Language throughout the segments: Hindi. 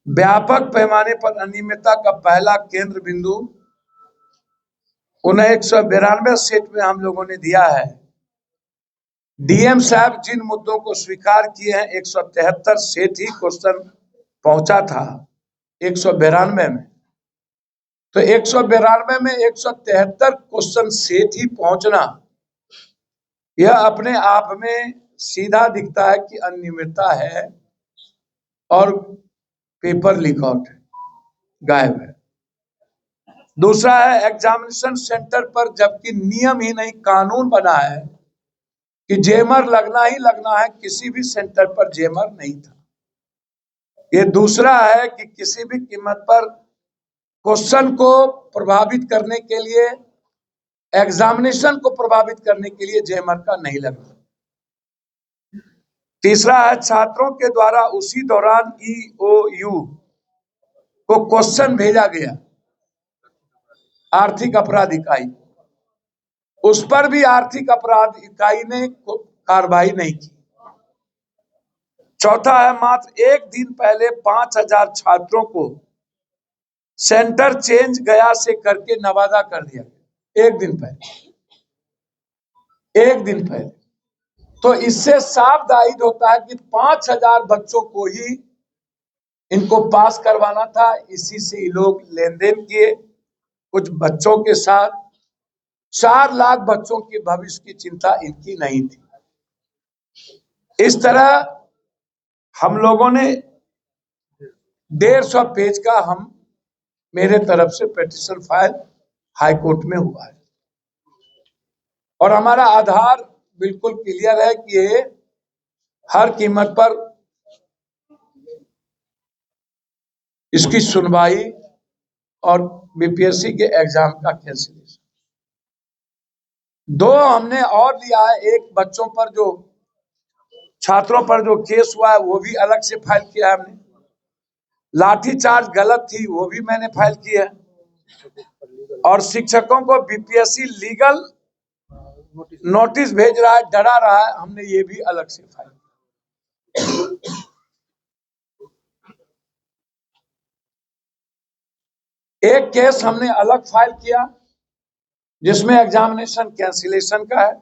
व्यापक पैमाने पर अनियमितता का पहला केंद्र बिंदु उन्हें 192 सेट में हम लोगों ने दिया है। डीएम साहब जिन मुद्दों को स्वीकार किए हैं, 173 सेट ही क्वेश्चन पहुंचा था 192 में, तो 192 में 173 क्वेश्चन सेट ही पहुंचना, यह अपने आप में सीधा दिखता है कि अनियमितता है और पेपर लीक आउट है, गायब है। दूसरा है एग्जामिनेशन सेंटर पर जबकि नियम ही नहीं कानून बना है कि जेमर लगना ही लगना है, किसी भी सेंटर पर जेमर नहीं था। ये दूसरा है कि किसी भी कीमत पर क्वेश्चन को प्रभावित करने के लिए, एग्जामिनेशन को प्रभावित करने के लिए जेमर का नहीं लगना। तीसरा है छात्रों के द्वारा उसी दौरान ईओयू को क्वेश्चन भेजा गया, आर्थिक अपराध इकाई, उस पर भी आर्थिक अपराध इकाई ने कार्रवाई नहीं की। चौथा है मात्र एक दिन पहले 5000 छात्रों को सेंटर चेंज गया से करके नवादा कर दिया गया, एक दिन पहले। तो इससे साफ जाहिर होता है कि 5000 बच्चों को ही इनको पास करवाना था। इसी से ये लोग लेन देन किए कुछ बच्चों के साथ। 4 लाख बच्चों के भविष्य की चिंता इनकी नहीं थी। इस तरह हम लोगों ने 150 पेज का मेरे तरफ से पिटीशन फाइल हाई कोर्ट में हुआ है और हमारा आधार बिल्कुल क्लियर है कि ये हर कीमत पर इसकी सुनवाई और बीपीएससी के एग्जाम का कैंसिलेशन। 2 हमने और लिया है, एक बच्चों पर जो छात्रों पर जो केस हुआ है वो भी अलग से फाइल किया है हमने। लाठीचार्ज गलत थी वो भी मैंने फाइल किया है और शिक्षकों को बीपीएससी लीगल नोटिस भेज रहा है, डरा रहा है, हमने ये भी अलग से फाइल किया। एक केस हमने अलग फाइल किया जिसमें एग्जामिनेशन कैंसिलेशन का है।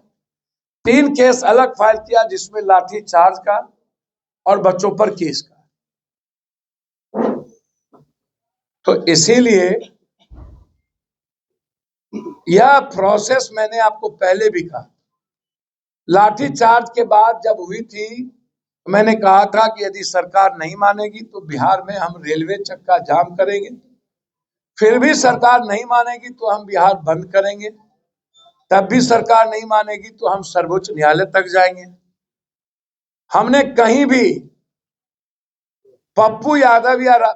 3 केस अलग फाइल किया जिसमें लाठी चार्ज का और बच्चों पर केस का। तो इसीलिए यह प्रोसेस मैंने आपको पहले भी कहा, लाठी चार्ज के बाद जब हुई थी मैंने कहा था कि यदि सरकार नहीं मानेगी तो बिहार में हम रेलवे चक्का जाम करेंगे, फिर भी सरकार नहीं मानेगी तो हम बिहार बंद करेंगे, तब भी सरकार नहीं मानेगी तो हम सर्वोच्च न्यायालय तक जाएंगे। हमने कहीं भी पप्पू यादव या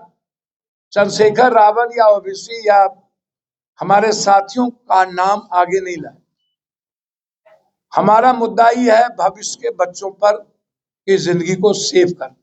चंद्रशेखर रावत या ओबीसी या हमारे साथियों का नाम आगे नहीं लाया। हमारा मुद्दा ही है भविष्य के बच्चों पर की जिंदगी को सेव करना।